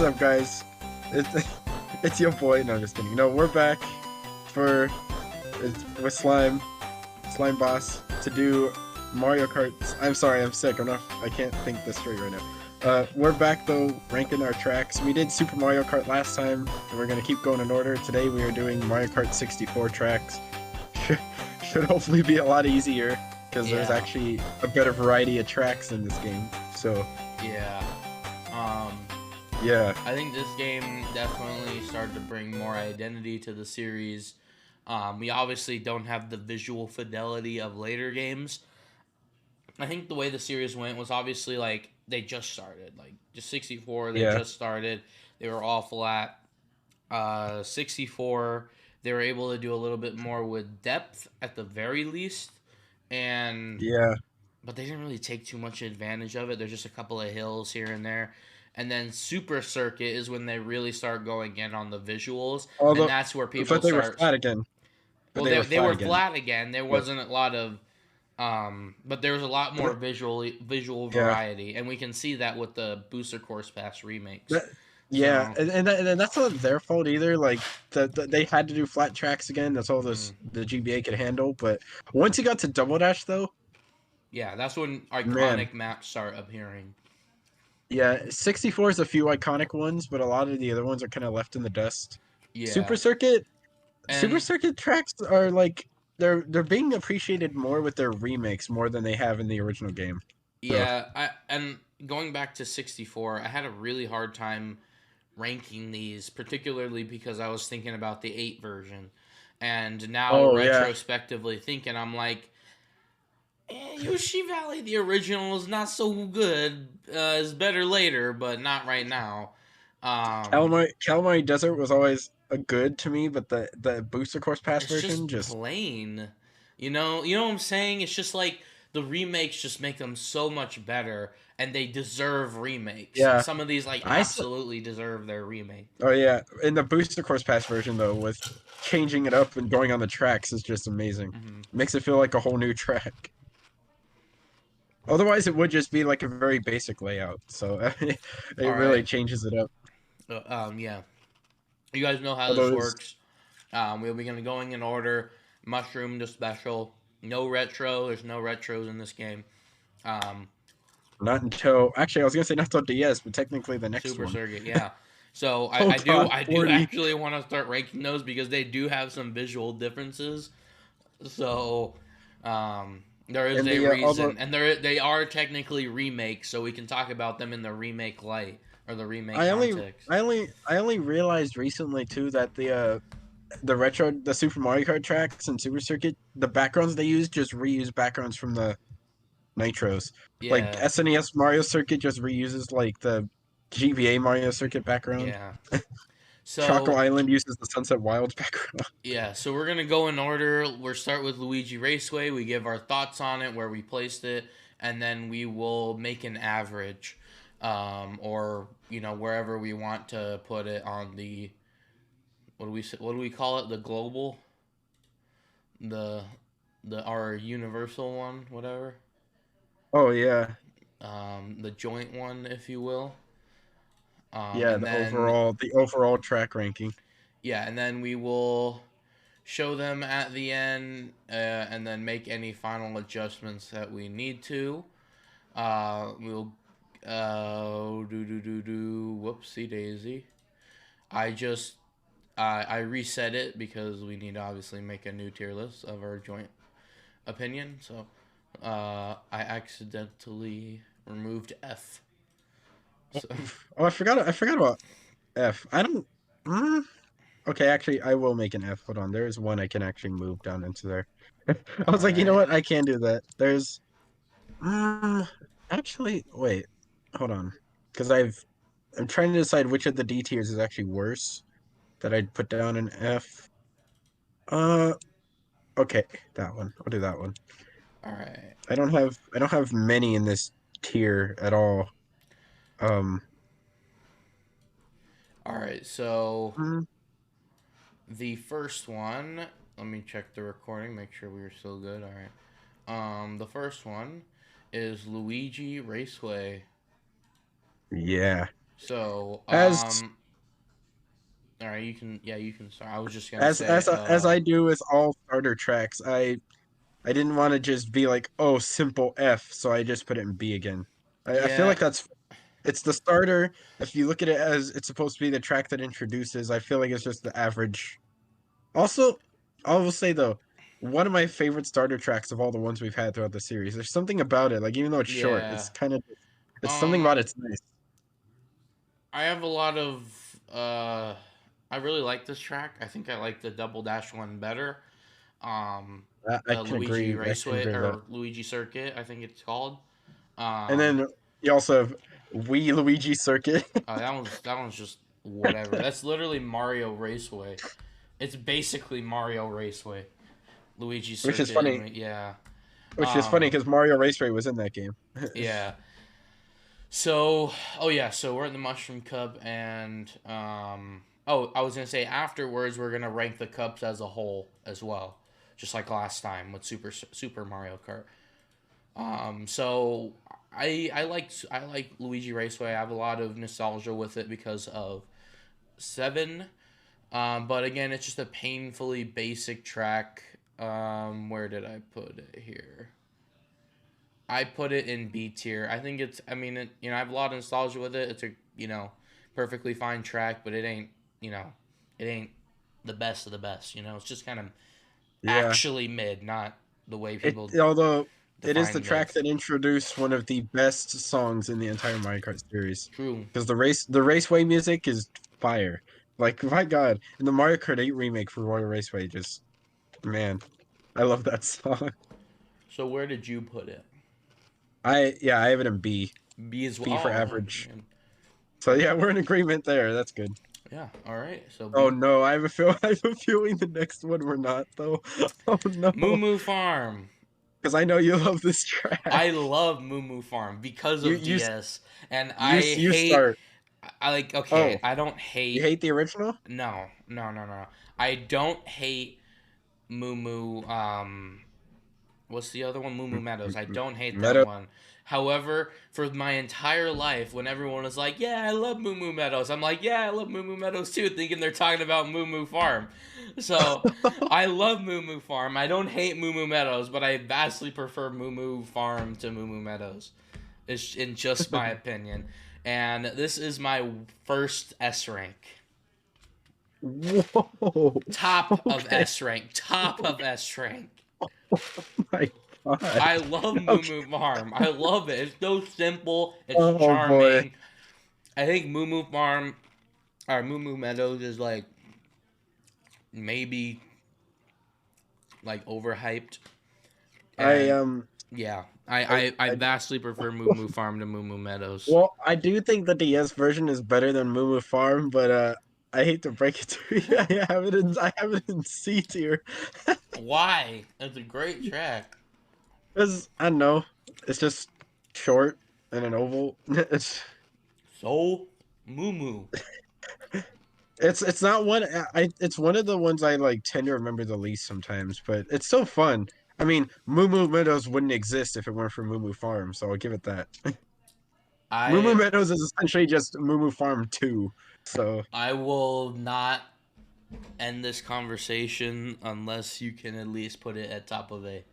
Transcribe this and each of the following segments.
up, guys? It's, it's your boy. No, I'm just kidding. No, we're back for with Slime Boss to do Mario Kart. I'm sorry, I'm sick. I can't think this straight right now. We're back though, ranking our tracks. We did Super Mario Kart last time, and we're gonna keep going in order. Today we are doing Mario Kart 64 tracks. Should hopefully be a lot easier because there's Yeah, actually a better variety of tracks in this game. So yeah. Um, yeah, I think this game definitely started to bring more identity to the series. We obviously don't have the visual fidelity of later games. I think the way the series went was obviously like they just started, like just 64. They yeah, just started. They were all flat. 64. They were able to do a little bit more with depth at the very least, and yeah. but they didn't really take too much advantage of it. There's just a couple of hills here and there. And then Super Circuit is when they really start going in on the visuals, and Although, that's where people but they were start. flat again. But Well, they were they flat were again. flat again. There But, wasn't a lot of, but there was a lot but more visual yeah, variety, and we can see that with the Booster Course Pass remakes. that, yeah, So, and that's not their fault either. Like they had to do flat tracks again. That's all mm, this the GBA could handle. But once you got to Double Dash, though, yeah, that's when man, iconic maps start appearing. yeah, 64 is a few iconic ones, but a lot of the other ones are kind of left in the dust. Super Yeah, Circuit, Super and Circuit tracks are like they're being appreciated more with their remakes more than they have in the original game. So, yeah, and going back to 64, I had a really hard time ranking these, particularly because I was thinking about the 8 version. And now, oh yeah, retrospectively thinking, I'm like, Yoshi Valley, the original, is not so good. Is better later, but not right now. Um, Calamari Desert was always a good to me, but the Booster Course Pass it's version just just plain. You know what I'm saying? It's just like the remakes just make them so much better, and they deserve remakes. yeah. Some of these like I s- absolutely deserve their remake. oh yeah, in the Booster Course Pass version though, with changing it up and going on the tracks is just amazing. Hmm. Makes it feel like a whole new track. Otherwise, it would just be like a very basic layout. So it All really right. changes it up. Yeah. You guys know how this Although it's works. We'll be going in order. Mushroom to special. No retro. There's no retros in this game. Um, not until actually I was gonna say not until DS, but technically the next Super one. Circuit, yeah. So Hold on, I do 40. actually want to start ranking those because they do have some visual differences. So there is And a the although reason, and they are technically remakes, so we can talk about them in the remake light or the remake context. I only realized recently too that the Super Mario Kart tracks and Super Circuit, the backgrounds they use just reuse backgrounds from the Nitros. Like Yeah, SNES Mario Circuit just reuses like the GBA Mario Circuit background. yeah. Choco So Island uses the Sunset Wilds background. yeah, so we're gonna go in order. We'll start with Luigi Raceway. We give our thoughts on it, where we placed it, and then we will make an average, or wherever we want to put it on the what do we call it? The global, the our universal one, whatever, Oh yeah. the joint one, if you will. Yeah, And then the overall track ranking. yeah, and then we will show them at the end, and then make any final adjustments that we need to. We'll whoopsie daisy. I just I reset it because we need to obviously make a new tier list of our joint opinion. So I accidentally removed F. So Oh, I forgot about F. I don't. Mm, okay, actually, I will make an F. Hold on, there is one I can actually move down into there. I all was like, you know right. what? I can do that. There's. Mm, actually, wait. Hold on, because I'm trying to decide which of the D tiers is actually worse that I'd put down an F. Uh, okay, that one. I'll do that one. All right. I don't have many in this tier at all. Um, All right. So mm, the first one, let me check the recording, make sure we were still good. All right. The first one is Luigi Raceway. yeah. So, As all right, you can. Yeah, you can start. I was just gonna as say. as as I do with all starter tracks, I didn't want to just be like, oh, simple F, so I just put it in B again. I feel Yeah, like it's the starter. If you look at it as it's supposed to be the track that introduces, I feel like it's just the average. Also, I will say though, one of my favorite starter tracks of all the ones we've had throughout the series. There's something about it, like even though it's short, yeah. it's something about Um, it's nice. I have a lot of. I really like this track. I think I like the Double Dash one better. I The can Luigi agree. I can Raceway agree with that. or Luigi Circuit, I think it's called. And Um, then you also have Wii Luigi Circuit, that one's just whatever. That's literally Mario Raceway. It's basically Mario Raceway. Luigi which is Circuit funny. and yeah. Which is funny Um, because Mario Raceway was in that game. yeah. So, oh yeah, so we're in the Mushroom Cup and oh, I was going to say afterwards we're going to rank the cups as a whole as well, just like last time with Super Mario Kart. So I like Luigi Raceway. I have a lot of nostalgia with it because of 7. But again, it's just a painfully basic track. Where did I put it here? I put it in B tier. I think it's. I mean, I have a lot of nostalgia with it. It's a perfectly fine track, but it ain't it ain't the best of the best. It's just kind of Yeah. actually mid, not the way It people although it is the define mid. track that introduced one of the best songs in the entire Mario Kart series. True. Because the Raceway music is fire. Like my God, and the Mario Kart 8 remake for Royal Raceway just man, I love that song. So where did you put it? I have it in B. B as well. B for Oh average. man. So yeah, we're in agreement there. That's good. Yeah. All right. So Oh B. no, I have a feeling the next one we're not though. Oh no. Moo Moo Farm. Because I know you love this track. I love Moo Moo Farm because You of you DS, and I you hate. start. I like. Okay, Oh, I don't you hate. hate the original? No, no, no, no. I don't hate Moo Moo. What's the other one? Moo Moo Meadows. I don't hate that Meta. one. However, for my entire life, when everyone is like, "Yeah, I love Moo Moo Meadows," I'm like, "Yeah, I love Moo Moo Meadows too," thinking they're talking about Moo Moo Farm. So I love Moo Moo Farm. I don't hate Moo Moo Meadows, but I vastly prefer Moo Moo Farm to Moo Moo Meadows. It's in just my opinion. And this is my first S rank. Whoa. Top of Okay. S rank. Top of S rank. My God. I love Moo Okay. Moo Farm. I love it. It's so simple. It's Oh boy. charming. I think Moo Moo Farm or Moo Moo Meadows is like maybe like overhyped. I And yeah, I I vastly prefer Moo Moo Farm to Moo Moo Meadows. well, I do think the DS version is better than Moo Moo Farm, but I hate to break it to you. I have it in C tier. Why? It's a great track. Because I don't know. It's just short and an oval. So Moo Moo. It's not one it's one of the ones I like tend to remember the least sometimes, but it's so fun. I mean, Moo Moo Meadows wouldn't exist if it weren't for Moo Moo Farm, so I'll give it that. Moo Moo I Meadows is essentially just Moo Moo Farm 2. So I will not end this conversation unless you can at least put it at top of A.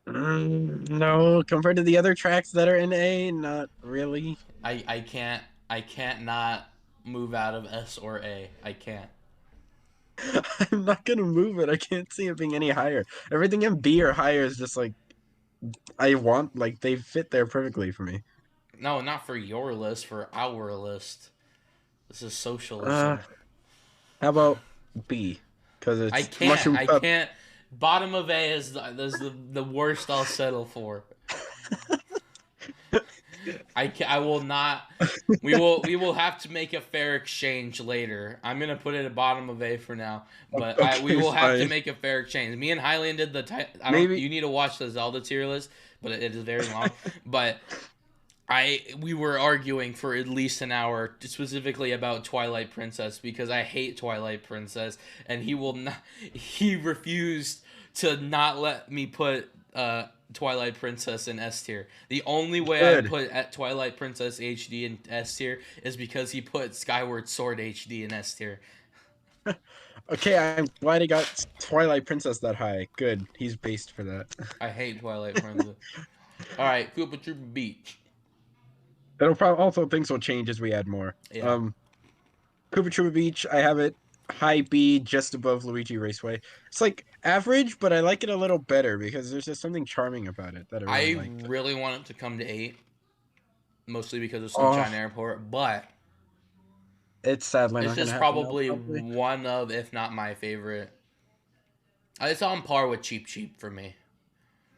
no, compared to the other tracks that are in A, not really. I can't not move out of S or A. I can't. I'm not gonna move it. I can't see it being any higher. Everything in B or higher is just like I want like they fit there perfectly for me. No, not for your list, for our list. This is Uh, socialism. how about B? Because I it's can't. Mushroom I Cup. can't. Bottom of A is the worst I'll settle for. I will not. We will have to make a fair exchange later. I'm gonna put it at bottom of A for now, but we Okay, will have to fine. make a fair exchange. Me and Hylian did the. I don't. Maybe You need to watch the Zelda tier list, but it is very long. But we were arguing for at least an hour specifically about Twilight Princess because I hate Twilight Princess, and he refused to not let me put Twilight Princess in S tier. The only way I Good. put at Twilight Princess HD in S tier is because he put Skyward Sword HD in S tier. Okay, I'm glad he got Twilight Princess that high. Good. He's based for that. I hate Twilight Princess. All right, Koopa Troopa Beach. It'll probably also things will change as we add more. Yeah. Koopa Troopa Beach, I have it high B, just above Luigi Raceway. It's like average, but I like it a little better because there's just something charming about it that I really I like. really want it to come to 8, mostly because of Oh, Sunshine Airport, but it's sadly this not is gonna happen now, probably probably. one of, if not my favorite. It's on par with Cheap Cheap for me.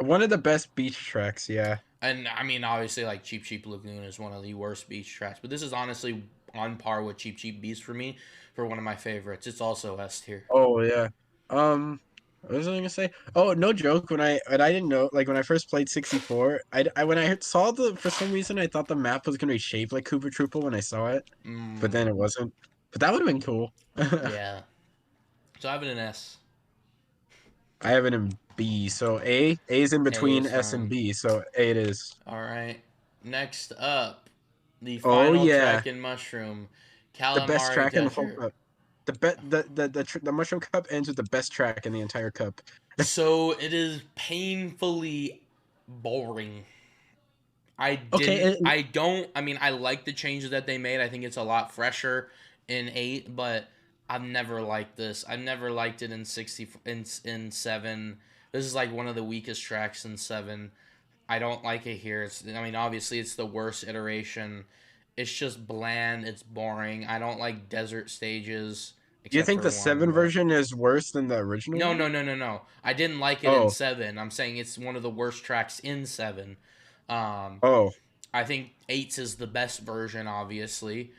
One of the best beach tracks, yeah. And I mean, obviously, like Cheap Cheap Lagoon is one of the worst beach tracks, but this is honestly on par with Cheap Cheap Beast for me for one of my favorites. It's also S tier. Oh yeah. Um, what was I gonna say? Oh, no joke. When I didn't know, like when I first played 64, I when I saw the for some reason I thought the map was gonna be shaped like Koopa Troopa when I saw it, but Mm, then it wasn't. But that would have been cool. yeah. So I have it in S. I have it in B, so A is in A between is S and fine. B, so A it is. All right. Next up, the Oh final yeah, track in Mushroom, the best Calamari track in the whole Desert. cup. The Mushroom Cup ends with the best track in the entire cup. So it is painfully boring. Okay, I don't, I mean, I like the changes that they made. I think it's a lot fresher in 8, but I've never liked this. I've never liked it in 60, in 7. This is like one of the weakest tracks in 7. I don't like it here. I mean, obviously, it's the worst iteration. It's just bland. It's boring. I don't like desert stages, do you except think for the one, 7 but. version is worse than the original No, one? no, no, no, no. I didn't like it in Oh, 7. I'm saying it's one of the worst tracks in 7. Um, oh. I think 8's is the best version, obviously.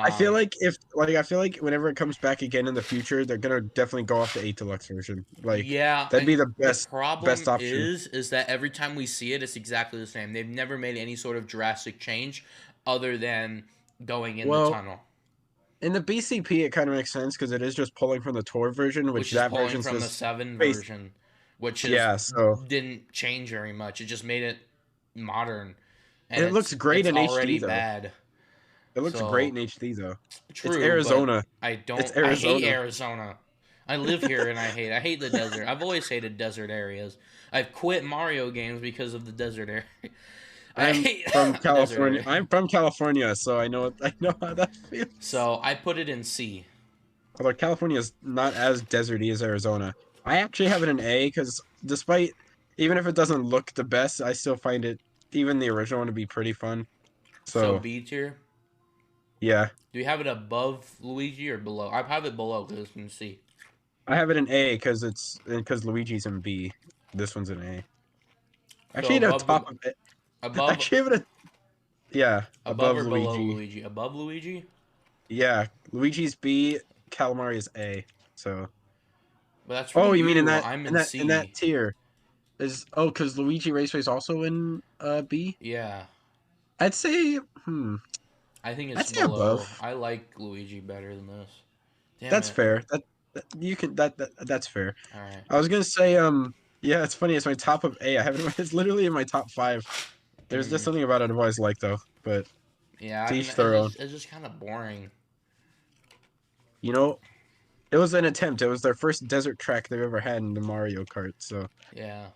I feel Um, like if like I feel like whenever it comes back again in the future, they're gonna definitely go off the 8 Deluxe version. Like yeah, that'd be the the best problem option. is that every time we see it, it's exactly the same. They've never made any sort of drastic change other than going in the Well, tunnel, in the BCP, it kind of makes sense because it is just pulling from the tour version, which which is that pulling version's from the just 7 based. version, which is Yeah, so didn't change very much. It just made it modern, and it looks great it's in HD already though. bad. It looks great So in HD though. It's true, but Arizona. I It's don't. I hate Arizona. Arizona. I live here and I hate the desert. I've always hated desert areas. I've quit Mario games because of the desert area. I I'm hate from the desert California. area. I'm from California, so I know how that feels. So I put it in C. Although California is not as deserty as Arizona. I actually have it in A because despite even if it doesn't look the best, I still find it even the original one to be pretty fun. So So B tier. yeah, Do you have it above Luigi or below? I have it below because it's in C. I have it in A because Luigi's in B. This one's in A. So Actually, at the top of it. above Actually, have it. Yeah, above above or below Luigi. Luigi? Above Luigi. Yeah, Luigi's B, Calamari is A. So, But that's for oh, you mean in you. that I'm in in that in that C. tier is because Luigi Raceway is also in B. Yeah. I'd say hmm. I think it's I'd say below. above. I like Luigi better than this. Damn That's it. fair. You can that's fair. All right. I was gonna say yeah, it's funny. It's my top of A. I have it. It's literally in my top 5. There's just Mm. something about it I've always liked though. But Yeah, to and each their own. it's just kind of boring. You know, it was an attempt. It was their first desert track they've ever had in the Mario Kart. So Yeah.